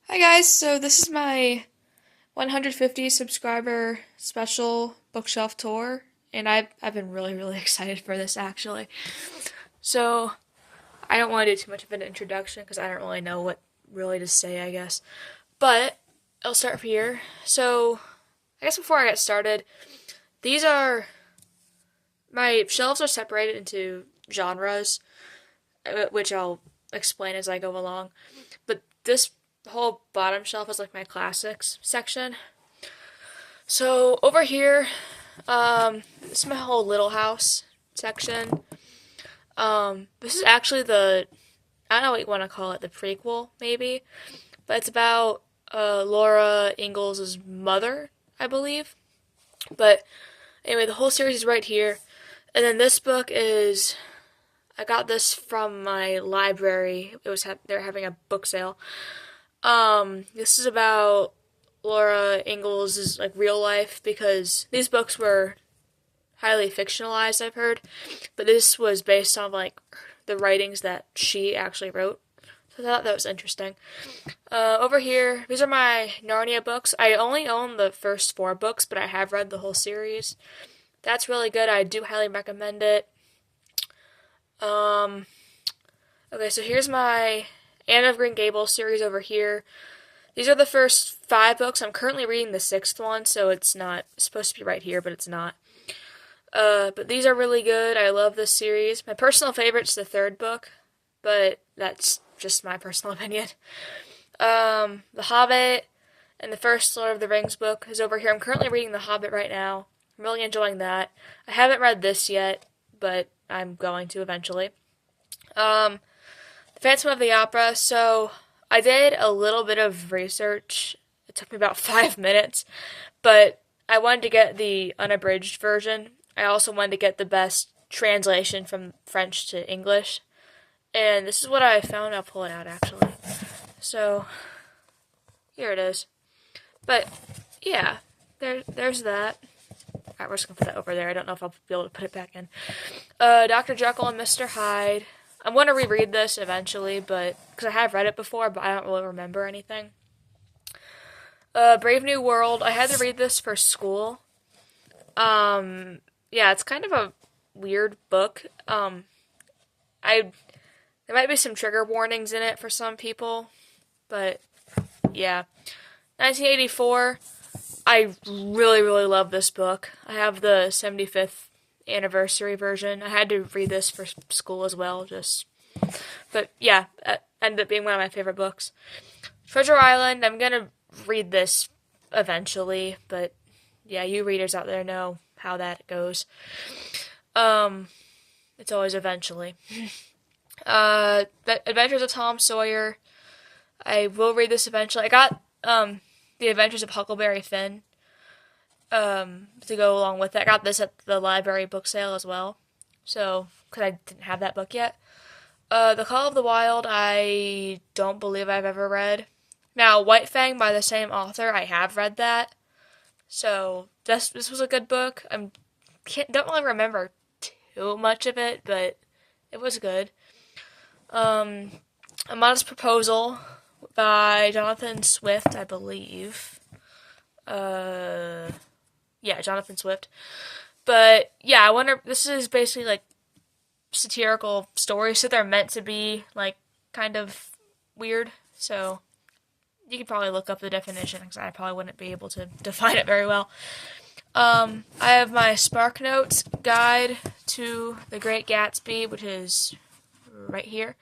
Hi guys, so this is my 150 subscriber special bookshelf tour, and I've been really excited for this actually. So I don't want to do too much of an introduction because I don't really know what really to say, I guess. But I'll start from here. So I guess before I get started, these are my shelves are separated into genres, which I'll explain as I go along. But this whole bottom shelf is like my classics section. So over here, this is my whole Little House section. This is actually I don't know what you want to call it, the prequel maybe, but it's about Laura Ingalls' mother, I believe. But anyway, the whole series is right here, and then this book is I got this from my library. They're having a book sale. This is about Laura Ingalls' like real life because these books were highly fictionalized, I've heard, but this was based on like the writings that she actually wrote. So I thought that was interesting. Over here, these are my Narnia books. I only own the first four books, but I have read the whole series. That's really good. I do highly recommend it. Um, okay, so here's my Anne of Green Gables series over here. These are the first five books. I'm currently reading the sixth one, so it's not supposed to be right here, but it's not. But these are really good. I love this series. My personal favorite's the third book, but that's just my personal opinion. The Hobbit and the first Lord of the Rings book is over here. I'm currently reading The Hobbit right now. I'm really enjoying that. I haven't read this yet, but I'm going to eventually. The Phantom of the Opera. So I did a little bit of research. It took me about 5 minutes, but I wanted to get the unabridged version. I also wanted to get the best translation from French to English. And this is what I found. I'll pull it out actually. So here it is. But yeah, there's that. Alright, we're just gonna put that over there. I don't know if I'll be able to put it back in. Dr. Jekyll and Mr. Hyde. I'm going to reread this eventually, but because I have read it before, but I don't really remember anything. Brave New World. I had to read this for school. Yeah, it's kind of a weird book. I there might be some trigger warnings in it for some people, but yeah. 1984. I really love this book. I have the 75th anniversary version. I had to read this for school as well, but yeah, it ended up being one of my favorite books. Treasure Island, I'm gonna read this eventually, but yeah, you readers out there know how that goes. Um, it's always eventually. The Adventures of Tom Sawyer. I will read this eventually. I got The Adventures of Huckleberry Finn to go along with it. I got this at the library book sale as well, so because I didn't have that book yet. The Call of the Wild, I don't believe I've ever read. Now, White Fang by the same author, I have read that. So this was a good book. Don't really remember too much of it, but it was good. A Modest Proposal by Jonathan Swift, I believe. Yeah, Jonathan Swift. But yeah, I wonder. This is basically like satirical stories, so they're meant to be like kind of weird. So you could probably look up the definition because I probably wouldn't be able to define it very well. I have my SparkNotes guide to The Great Gatsby, which is right here.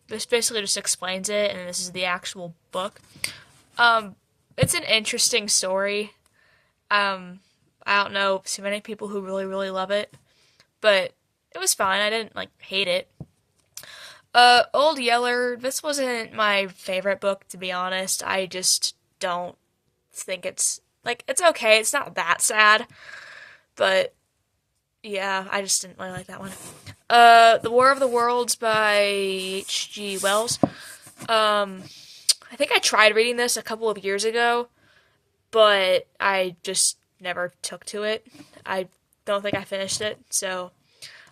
This basically just explains it, and this is the actual book. It's an interesting story. I don't know too many people who really love it, but it was fine. I didn't like hate it. Old Yeller. This wasn't my favorite book, to be honest. I just don't think it's okay. It's not that sad, but yeah, I just didn't really like that one. The War of the Worlds by H.G. Wells. I think I tried reading this a couple of years ago, but I just never took to it. I don't think I finished it, so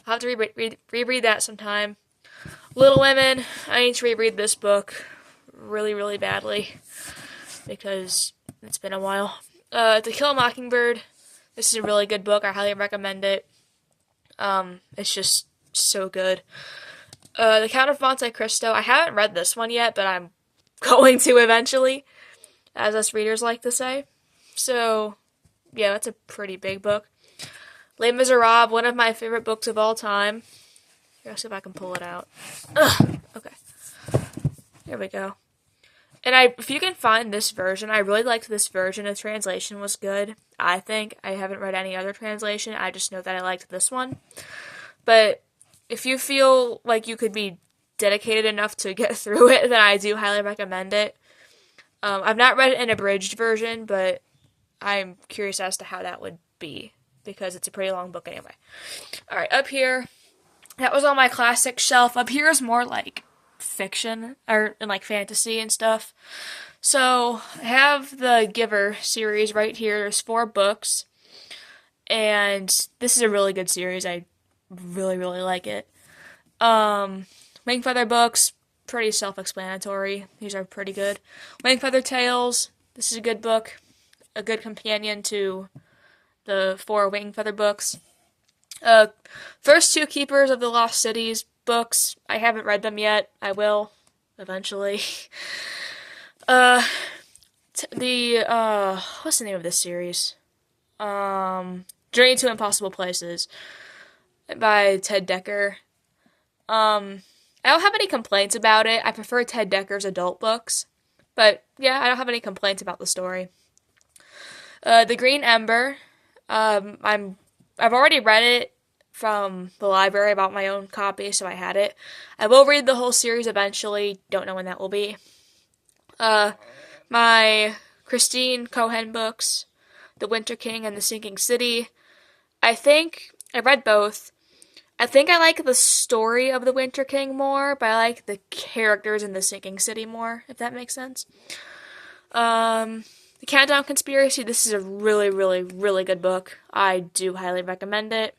I'll have to reread that sometime. Little Women, I need to reread this book really, really badly because it's been a while. To Kill a Mockingbird. This is a really good book. I highly recommend it. It's just so good. The Count of Monte Cristo. I haven't read this one yet, but I'm going to eventually, as us readers like to say. So, yeah, that's a pretty big book. Les Miserables, one of my favorite books of all time. Here, let's see if I can pull it out. Ugh, okay. Here we go. And if you can find this version, I really liked this version. The translation was good, I think. I haven't read any other translation. I just know that I liked this one. But if you feel like you could be dedicated enough to get through it, then I do highly recommend it. I've not read an abridged version, but I'm curious as to how that would be, because it's a pretty long book anyway. Alright, up here, that was on my classic shelf. Up here is more like fiction, and like fantasy and stuff. So, I have the Giver series right here. There's 4 books, and this is a really good series. I really, really like it. Wingfeather books, pretty self-explanatory. These are pretty good. Wingfeather Tales, this is a good book. A good companion to the 4 Wingfeather books. First 2 Keepers of the Lost Cities books. I haven't read them yet. I will, eventually. What's the name of this series? Journey to Impossible Places by Ted Dekker. I don't have any complaints about it. I prefer Ted Dekker's adult books. But, yeah, I don't have any complaints about the story. The Green Ember. I've already read it from the library. I bought my own copy, so I had it. I will read the whole series eventually. Don't know when that will be. My Christine Cohen books, The Winter King and The Sinking City. I think I read both. I think I like the story of The Winter King more, but I like the characters in The Sinking City more, if that makes sense. The Countdown Conspiracy, this is a really, really, really good book. I do highly recommend it.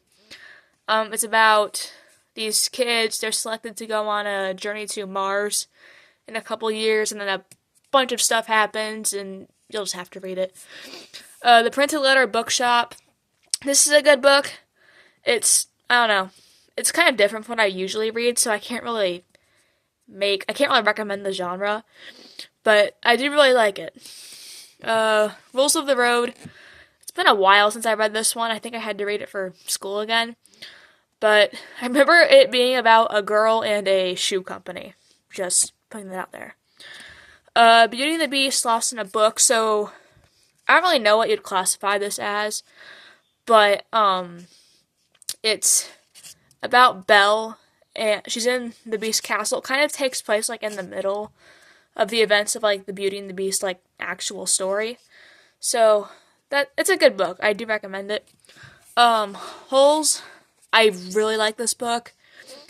It's about these kids. They're selected to go on a journey to Mars in a couple years, and then a bunch of stuff happens, and you'll just have to read it. The Printed Letter Bookshop. This is a good book. I don't know. It's kind of different from what I usually read, so I can't really recommend the genre, but I do really like it. Rules of the Road. It's been a while since I read this one. I think I had to read it for school again. But I remember it being about a girl and a shoe company. Just putting that out there. Beauty and the Beast, Lost in a Book. So, I don't really know what you'd classify this as. But, it's about Belle. And she's in the Beast Castle. It kind of takes place, like, in the middle of the events of, like, the Beauty and the Beast, like, actual story. So, it's a good book. I do recommend it. Holes. I really like this book.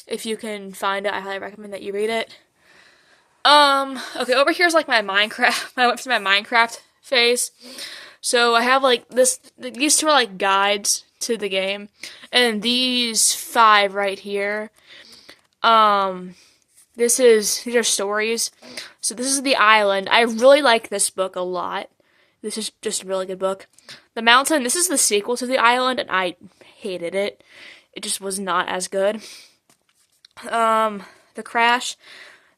If you can find it, I highly recommend that you read it. Okay, over here's, like, my Minecraft. I went through my Minecraft phase. So, I have, like, these 2 are, like, guides to the game. And these 5 right here, these are stories. So this is The Island. I really like this book a lot. This is just a really good book. The Mountain, this is the sequel to The Island, and I hated it. It just was not as good. The Crash,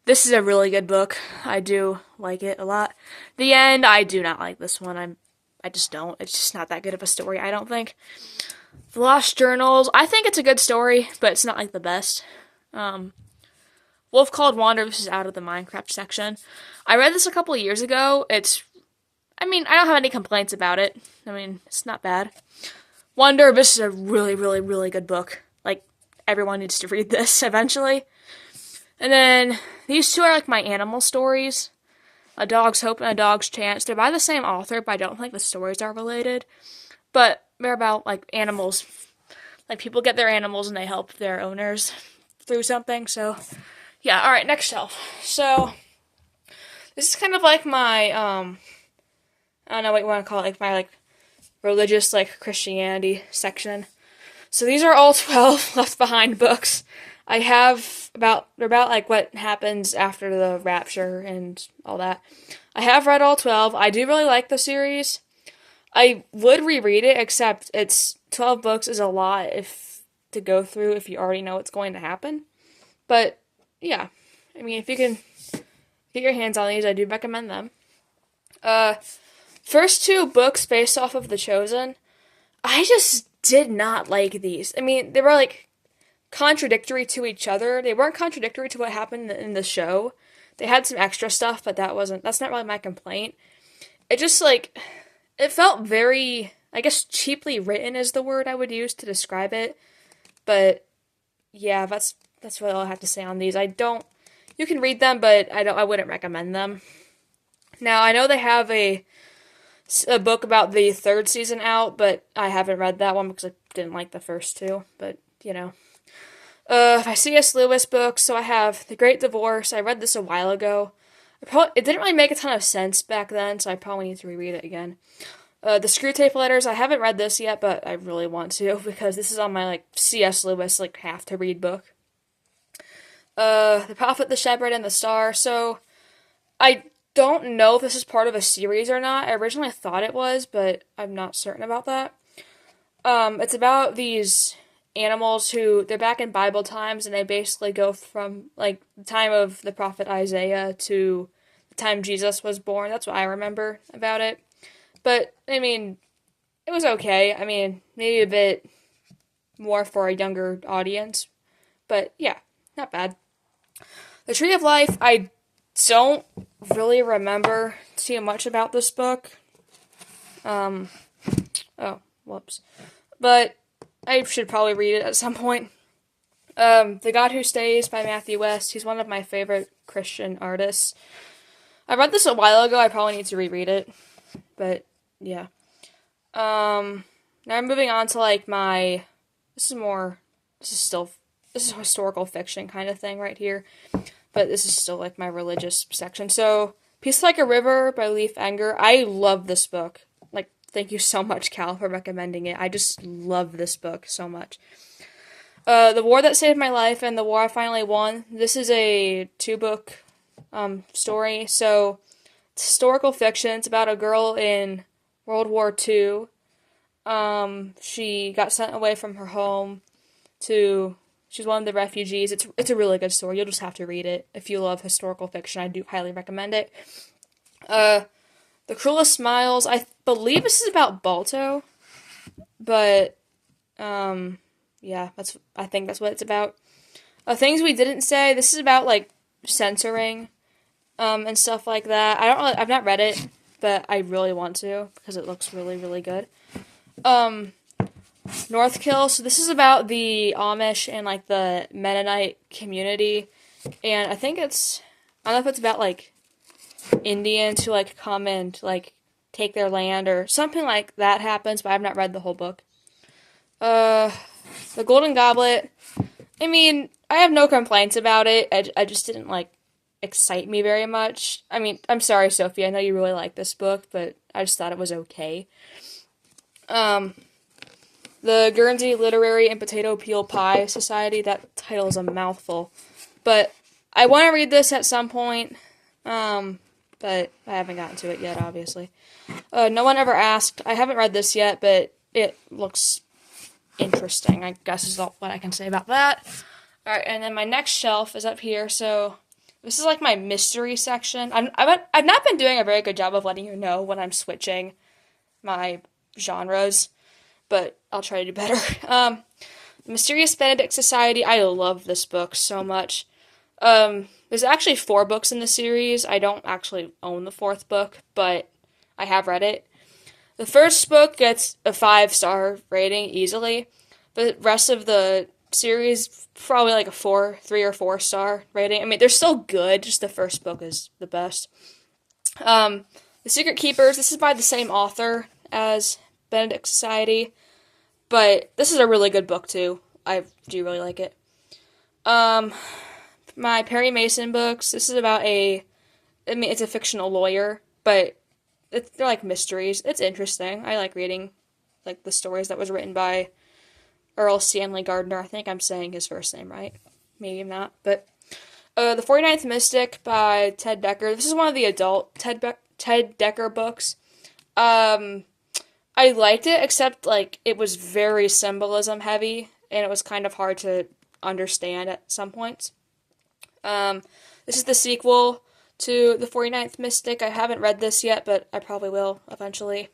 this is a really good book. I do like it a lot. The End, I do not like this one. I just don't. It's just not that good of a story, I don't think. The Lost Journals, I think it's a good story, but it's not, like, the best. Wolf Called Wander, this is out of the Minecraft section. I read this a couple of years ago. I don't have any complaints about it. It's not bad. Wonder, this is a really, really, really good book. Like, everyone needs to read this eventually. And then, these 2 are, like, my animal stories. A Dog's Hope and A Dog's Chance. They're by the same author, but I don't think the stories are related. But they're about, like, animals. Like, people get their animals and they help their owners through something, so... Yeah, alright, next shelf. So, this is kind of like my, I don't know what you want to call it, like my, like, religious, like, Christianity section. So these are all 12 Left Behind books. they're about like what happens after the rapture and all that. I have read all 12. I do really like the series. I would reread it, except it's 12 books is a lot if to go through if you already know what's going to happen. But yeah, I mean, if you can get your hands on these, I do recommend them. First two books based off of The Chosen, I just did not like these. I mean, they were like contradictory to each other. They weren't contradictory to what happened in the show. They had some extra stuff, but that's not really my complaint. It just like it felt very, I guess, cheaply written is the word I would use to describe it. But yeah, that's really all I have to say on these. You can read them, but I wouldn't recommend them. Now, I know they have a book about the third season out, but I haven't read that one because I didn't like the first two, but you know. My C.S. Lewis books, so I have The Great Divorce. I read this a while ago. It didn't really make a ton of sense back then, so I probably need to reread it again. The Screwtape Letters, I haven't read this yet, but I really want to, because this is on my, like, C.S. Lewis, like, have-to-read book. The Prophet, the Shepherd, and the Star, so I don't know if this is part of a series or not. I originally thought it was, but I'm not certain about that. It's about these animals they're back in Bible times, and they basically go from, like, the time of the prophet Isaiah to the time Jesus was born. That's what I remember about it. But, I mean, it was okay. I mean, maybe a bit more for a younger audience. But, yeah, not bad. The Tree of Life, I don't really remember too much about this book. Oh, whoops. But I should probably read it at some point. The God Who Stays by Matthew West. He's one of my favorite Christian artists. I read this a while ago. I probably need to reread it. But, yeah. Now I'm moving on to, like, this is historical fiction kind of thing right here. But this is still, like, my religious section. So, Peace Like a River by Leif Enger. I love this book. Like, thank you so much, Cal, for recommending it. I just love this book so much. The War That Saved My Life and The War I Finally Won. This is a 2-book story. So, it's historical fiction. It's about a girl in World War II. She got sent away from her home she's one of the refugees. It's a really good story. You'll just have to read it. If you love historical fiction, I do highly recommend it. The Cruelest Smiles. I believe this is about Balto. But, yeah, I think that's what it's about. Things We Didn't Say. This is about, like, censoring, and stuff like that. I've not read it, but I really want to, because it looks really, really good. Northkill, so this is about the Amish and, like, the Mennonite community, and I don't know if it's about, like, Indians who, like, come and, like, take their land, or something like that happens, but I've not read the whole book. The Golden Goblet, I mean, I have no complaints about it, I just didn't, like, excite me very much. I mean, I'm sorry, Sophie, I know you really like this book, but I just thought it was okay. The Guernsey Literary and Potato Peel Pie Society. That title is a mouthful. But I want to read this at some point. But I haven't gotten to it yet, obviously. No One Ever Asked. I haven't read this yet, but it looks interesting, I guess is what I can say about that. Alright, and then my next shelf is up here, so this is like my mystery section. I've not been doing a very good job of letting you know when I'm switching my genres, but I'll try to do better. Mysterious Benedict Society. I love this book so much. There's actually 4 books in the series. I don't actually own the 4th book, but I have read it. The first book gets a 5-star rating easily. The rest of the series, probably like a 3 or 4 star rating. I mean, they're still good, just the first book is the best. The Secret Keepers. This is by the same author as Benedict Society, but this is a really good book too. I do really like it. My Perry Mason books. This is about it's a fictional lawyer, but they're like mysteries. It's interesting. I like reading like the stories that was written by Earl Stanley Gardner. I think I'm saying his first name right. maybe I'm not, but The 49th Mystic by Ted Dekker. This is one of the adult Ted Dekker books. I liked it, except like it was very symbolism heavy, and it was kind of hard to understand at some points. Um, this is the sequel to The 49th Mystic. I haven't read this yet, but I probably will eventually.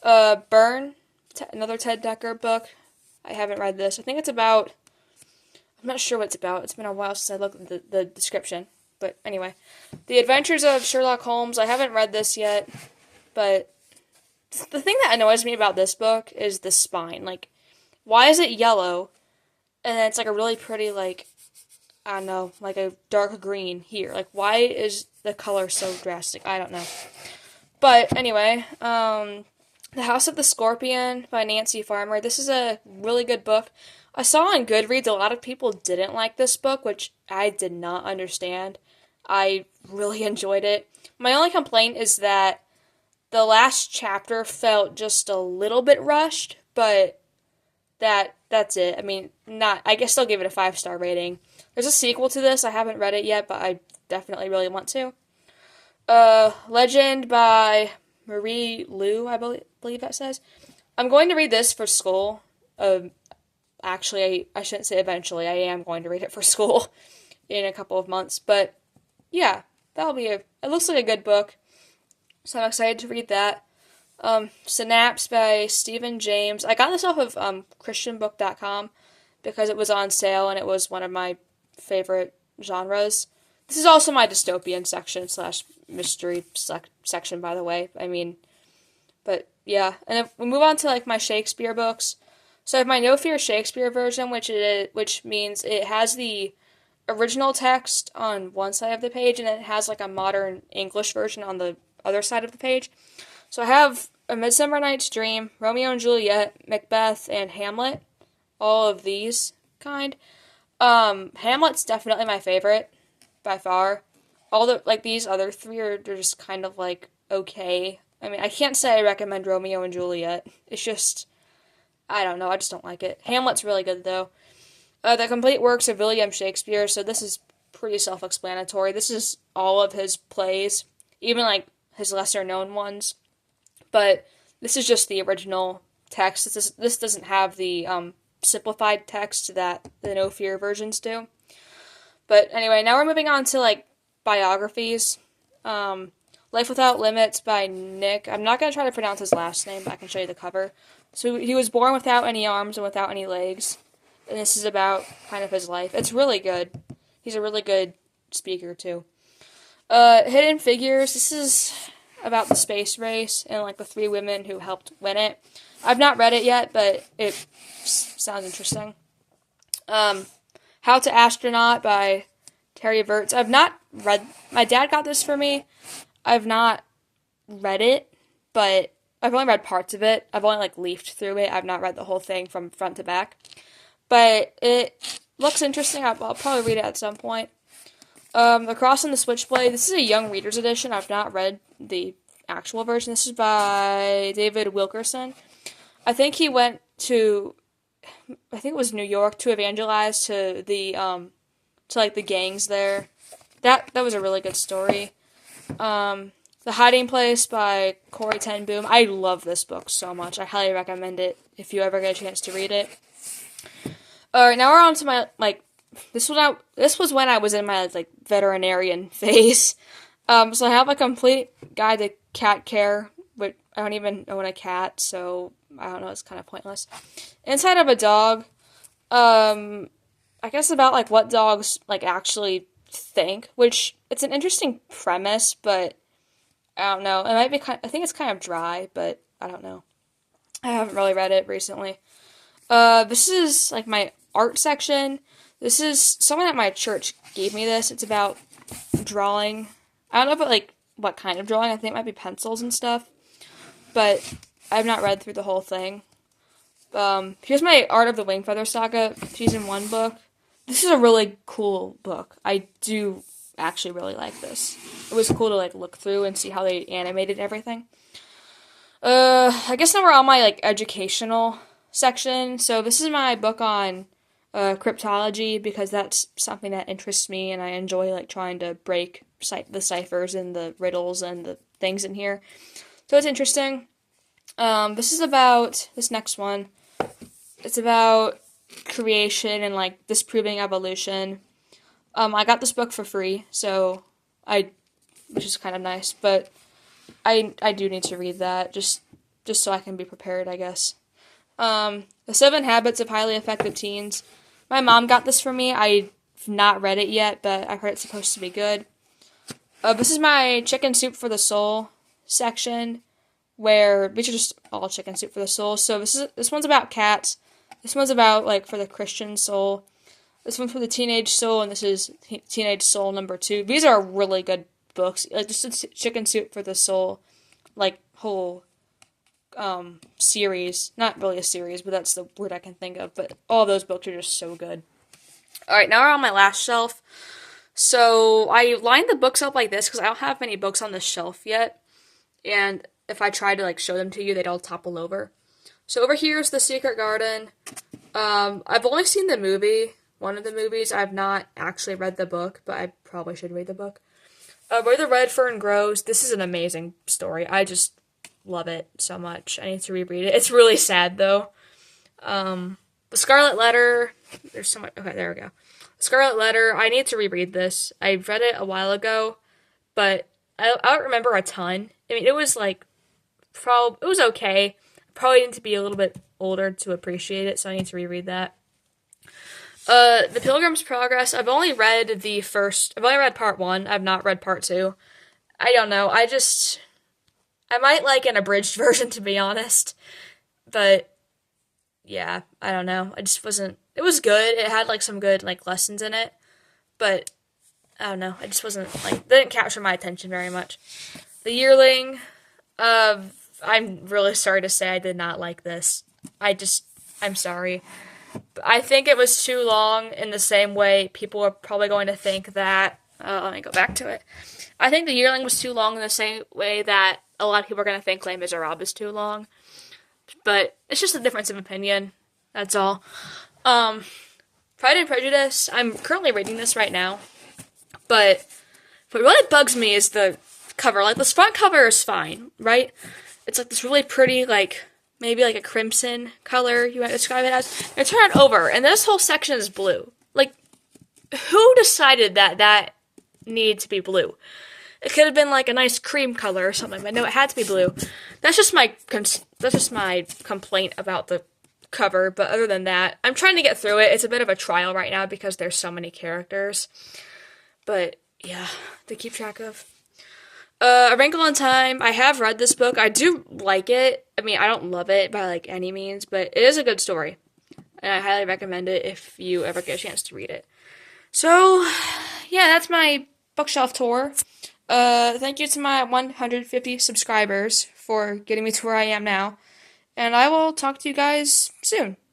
Burn, another Ted Dekker book. I haven't read this. I think it's about. I'm not sure what it's about. It's been a while since I looked at the description. But anyway, The Adventures of Sherlock Holmes. I haven't read this yet, but the thing that annoys me about this book is the spine. Like, why is it yellow? And then it's like a really pretty, like, I don't know, like a dark green here. Like, why is the color so drastic? I don't know. But anyway, The House of the Scorpion by Nancy Farmer. This is a really good book. I saw on Goodreads a lot of people didn't like this book, which I did not understand. I really enjoyed it. My only complaint is that the last chapter felt just a little bit rushed, but that's it. I mean, not. I guess I'll give it a 5-star rating. There's a sequel to this. I haven't read it yet, but I definitely really want to. Legend by Marie Lu, I believe that says. I'm going to read this for school. Actually, I shouldn't say eventually. I am going to read it for school in a couple of months. But yeah, it looks like a good book. So I'm excited to read that. Synapse by Stephen James. I got this off of christianbook.com because it was on sale and it was one of my favorite genres. This is also my dystopian section / mystery section, by the way. I mean, but yeah. And if we move on to like my Shakespeare books. So I have my No Fear Shakespeare version, which means it has the original text on one side of the page and it has like a modern English version on the other side of the page. So I have A Midsummer Night's Dream, Romeo and Juliet, Macbeth, and Hamlet. All of these kind. Hamlet's definitely my favorite by far. All these other three they're just kind of like okay. I mean, I can't say I recommend Romeo and Juliet. It's just I don't know, I just don't like it. Hamlet's really good, though. The Complete Works of William Shakespeare, so this is pretty self-explanatory. This is all of his plays, even, like, his lesser-known ones. But this is just the original text. This doesn't have the simplified text that the No Fear versions do. But anyway, now we're moving on to, like, biographies. Life Without Limits by Nick. I'm not going to try to pronounce his last name, but I can show you the cover. So he was born without any arms and without any legs. And this is about kind of his life. It's really good. He's a really good speaker, too. Hidden Figures. This is about the space race and, like, the 3 women who helped win it. I've not read it yet, but it sounds interesting. How to Astronaut by Terry Virts. I've not read... My dad got this for me. I've not read it, but I've only read parts of it. I've only, like, leafed through it. I've not read the whole thing from front to back. But it looks interesting. I'll probably read it at some point. The Cross and the Switchblade. This is a young reader's edition. I've not read the actual version. This is by David Wilkerson. I think he went to... I think it was New York to evangelize to the, the gangs there. That was a really good story. The Hiding Place by Corrie ten Boom. I love this book so much. I highly recommend it if you ever get a chance to read it. Alright, now we're on to my, this was when I was in my, veterinarian phase. So I have a complete guide to cat care, but I don't even own a cat, so I don't know, it's kind of pointless. Inside of a Dog, I guess about, what dogs, actually think, which, it's an interesting premise, but I don't know. It might be I think it's kind of dry, but I don't know. I haven't really read it recently. This is, my art section. This is, someone at my church gave me this. It's about drawing. I don't know about, what kind of drawing. I think it might be pencils and stuff. But I've not read through the whole thing. Here's my Art of the Wingfeather Saga Season 1 book. This is a really cool book. I do actually really like this. It was cool to, look through and see how they animated everything. I guess now we're on my, educational section. So this is my book on cryptology because that's something that interests me and I enjoy like trying to break the ciphers and the riddles and the things in here. So it's interesting. This next one. It's about creation and like disproving evolution. I got this book for free, which is kind of nice, but I do need to read that just so I can be prepared, I guess. The 7 Habits of Highly Effective Teens. My mom got this for me. I've not read it yet, but I heard it's supposed to be good. This is my Chicken Soup for the Soul section, which is just all Chicken Soup for the Soul. So this one's about cats. This one's about like for the Christian soul. This one's for the teenage soul, and this is Teenage Soul number 2. These are really good books. Like just a Chicken Soup for the Soul, like whole series. Not really a series, but that's the word I can think of. But all those books are just so good. Alright, now we're on my last shelf. So I lined the books up like this because I don't have many books on this shelf yet. And if I try to like show them to you, they'd all topple over. So over here is The Secret Garden. I've only seen the movie, one of the movies. I've not actually read the book, but I probably should read the book. Where the Red Fern Grows. This is an amazing story. I just love it so much. I need to reread it. It's really sad though. The Scarlet Letter. There's so much. Okay, there we go. Scarlet Letter. I need to reread this. I read it a while ago, but I don't remember a ton. I mean, it was like it was okay. Probably need to be a little bit older to appreciate it, so I need to reread that. The Pilgrim's Progress. I've only read part 1. I've not read part 2. I don't know. I might like an abridged version, to be honest. But yeah, I don't know. It was good. It had like some good like lessons in it, but I don't know. I just wasn't didn't capture my attention very much. The Yearling. I'm really sorry to say I did not like this. I'm sorry. But I think it was too long in the same way people are probably going to think that, let me go back to it. I think The Yearling was too long in the same way that a lot of people are going to think Les Miserables is too long. But it's just a difference of opinion. That's all. Pride and Prejudice. I'm currently reading this right now. But what bugs me is the cover. Like, this front cover is fine, right? It's like this really pretty, like, maybe like a crimson color, you might describe it as. And turn it over, and this whole section is blue. Like, who decided that needed to be blue? It could have been like a nice cream color or something, but no, it had to be blue. That's just my complaint about the cover, but other than that, I'm trying to get through it. It's a bit of a trial right now because there's so many characters. But, yeah, to keep track of. A Wrinkle in Time. I have read this book. I do like it. I mean, I don't love it by, like, any means, but it is a good story. And I highly recommend it if you ever get a chance to read it. So, yeah, that's my bookshelf tour. Thank you to my 150 subscribers for getting me to where I am now. And I will talk to you guys soon.